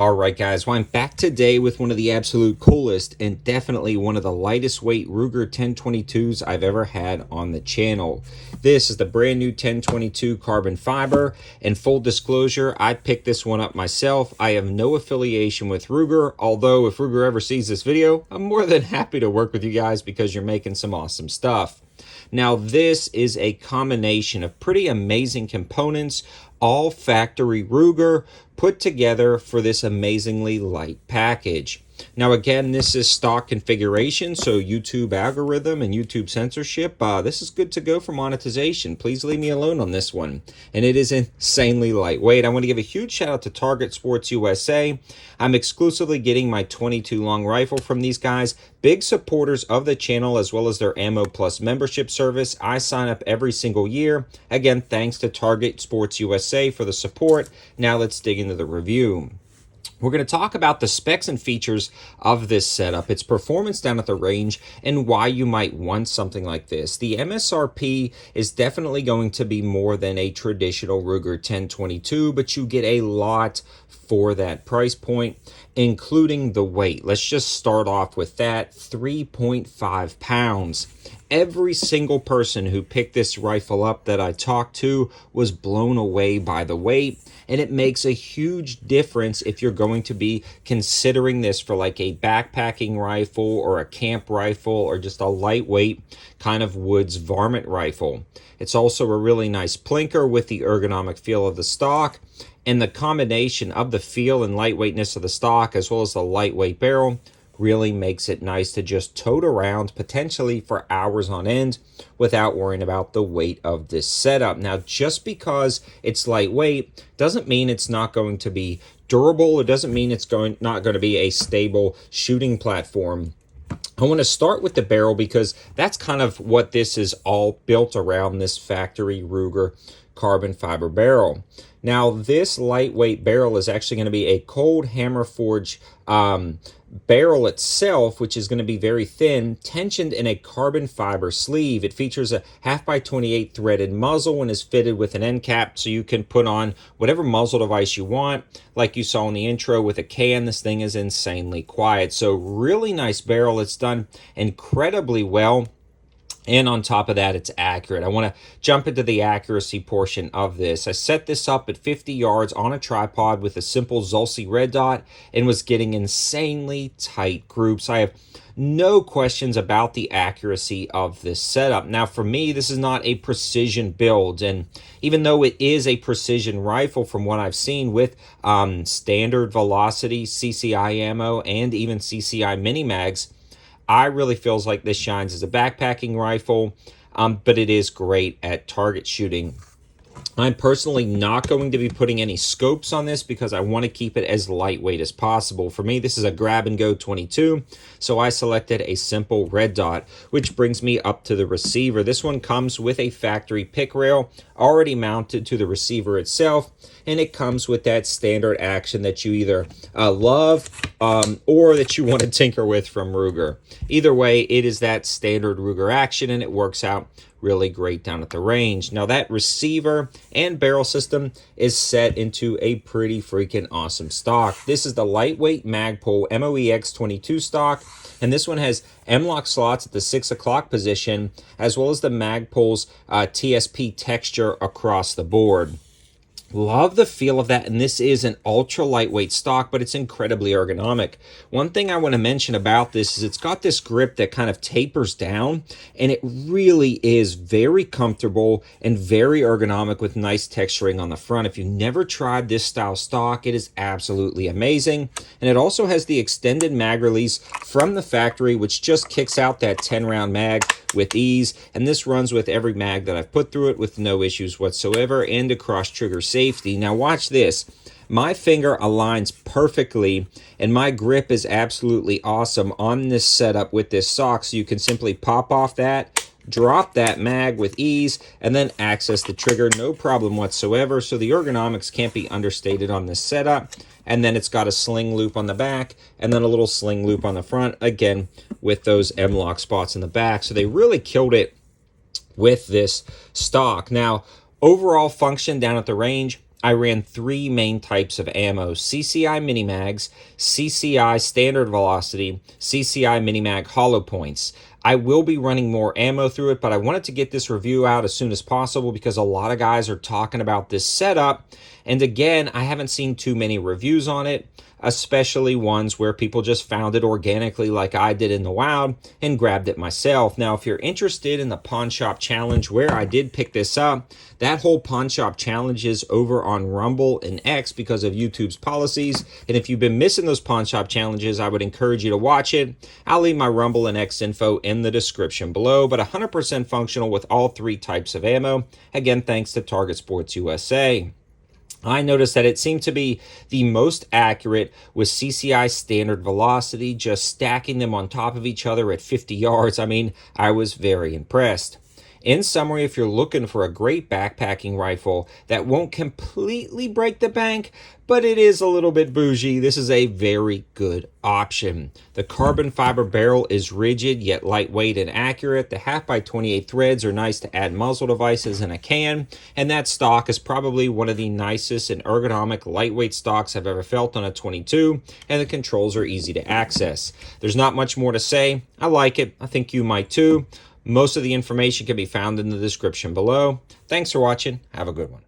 All right, guys, well, I'm back today with one of the absolute coolest and definitely one of the lightest weight Ruger 1022s I've ever had on the channel. This is the brand new 1022 carbon fiber, and full disclosure, I picked this one up myself. I have no affiliation with Ruger, although if Ruger ever sees this video, I'm more than happy to work with you guys because you're making some awesome stuff. Now, this is a combination of pretty amazing components, all factory Ruger, put together for this amazingly light package. Now, again, this is stock configuration, so YouTube algorithm and YouTube censorship, this is good to go for monetization. Please leave me alone on this one. And it is insanely lightweight. I want to give a huge shout out to Target Sports USA. I'm exclusively getting my 22 long rifle from these guys. Big supporters of the channel as well as their Ammo Plus membership service. I sign up every single year. Again, thanks to Target Sports USA for the support. Now let's dig into the review. We're going to talk about the specs and features of this setup, its performance down at the range, and why you might want something like this. The MSRP is definitely going to be more than a traditional Ruger 1022, but you get a lot for that price point, including the weight. Let's just start off with that, 3.5 pounds. Every single person who picked this rifle up that I talked to was blown away by the weight, and it makes a huge difference if you're going to be considering this for like a backpacking rifle or a camp rifle or just a lightweight kind of woods varmint rifle. It's also a really nice plinker with the ergonomic feel of the stock, and the combination of the feel and lightweightness of the stock as well as the lightweight barrel really makes it nice to just tote around potentially for hours on end without worrying about the weight of this setup. Now, just because it's lightweight doesn't mean it's not going to be durable. It doesn't mean it's not going to be a stable shooting platform. I want to start with the barrel because that's kind of what this is all built around, this factory Ruger carbon fiber barrel. Now, this lightweight barrel is actually going to be a cold hammer forge barrel itself, which is going to be very thin, tensioned in a carbon fiber sleeve. It features a 1/2x28 threaded muzzle and is fitted with an end cap, so you can put on whatever muzzle device you want. Like you saw in the intro with a can, this thing is insanely quiet. So really nice barrel. It's done incredibly well. And on top of that, it's accurate. I want to jump into the accuracy portion of this. I set this up at 50 yards on a tripod with a simple Zulci red dot and was getting insanely tight groups. I have no questions about the accuracy of this setup. Now, for me, this is not a precision build. And even though it is a precision rifle from what I've seen with standard velocity, CCI ammo, and even CCI mini mags, I really feels like this shines as a backpacking rifle, but it is great at target shooting. I'm personally not going to be putting any scopes on this because I want to keep it as lightweight as possible. For me, this is a grab-and-go 22, so I selected a simple red dot, which brings me up to the receiver. This one comes with a factory pick rail already mounted to the receiver itself, and it comes with that standard action that you either love or that you want to tinker with from Ruger. Either way, it is that standard Ruger action, and it works out really great down at the range. Now, that receiver and barrel system is set into a pretty freaking awesome stock. This is the lightweight Magpul MOEX22 stock, and this one has M-LOK slots at the 6 o'clock position, as well as the Magpul's TSP texture across the board. Love the feel of that, and this is an ultra lightweight stock, but it's incredibly ergonomic. One thing I want to mention about this is it's got this grip that kind of tapers down, and it really is very comfortable and very ergonomic with nice texturing on the front. If you've never tried this style stock, it is absolutely amazing. And it also has the extended mag release from the factory, which just kicks out that 10-round mag with ease, and this runs with every mag that I've put through it with no issues whatsoever, and across trigger safety. Now watch this. My finger aligns perfectly, and my grip is absolutely awesome on this setup with this stock, so you can simply pop off that, drop that mag with ease, and then access the trigger, no problem whatsoever. So the ergonomics can't be understated on this setup. And then it's got a sling loop on the back and then a little sling loop on the front, again with those M-LOK spots in the back. So they really killed it with this stock. Now, overall function down at the range, I ran three main types of ammo: CCI Minimags, CCI Standard Velocity, CCI Minimag Hollow Points. I will be running more ammo through it, but I wanted to get this review out as soon as possible because a lot of guys are talking about this setup. And again, I haven't seen too many reviews on it, especially ones where people just found it organically like I did in the wild and grabbed it myself. Now, if you're interested in the Pawn Shop Challenge where I did pick this up, that whole Pawn Shop Challenge is over on Rumble and X because of YouTube's policies. And if you've been missing those Pawn Shop Challenges, I would encourage you to watch it. I'll leave my Rumble and X info in the description below, but 100% functional with all three types of ammo. Again, thanks to Target Sports USA. I noticed that it seemed to be the most accurate with CCI Standard Velocity, just stacking them on top of each other at 50 yards. I mean, I was very impressed. In summary, if you're looking for a great backpacking rifle that won't completely break the bank, but it is a little bit bougie, this is a very good option. The carbon fiber barrel is rigid yet lightweight and accurate. The 1/2x28 threads are nice to add muzzle devices in a can, and that stock is probably one of the nicest and ergonomic lightweight stocks I've ever felt on a 22, and the controls are easy to access. There's not much more to say. I like it. I think you might too. Most of the information can be found in the description below. Thanks for watching. Have a good one.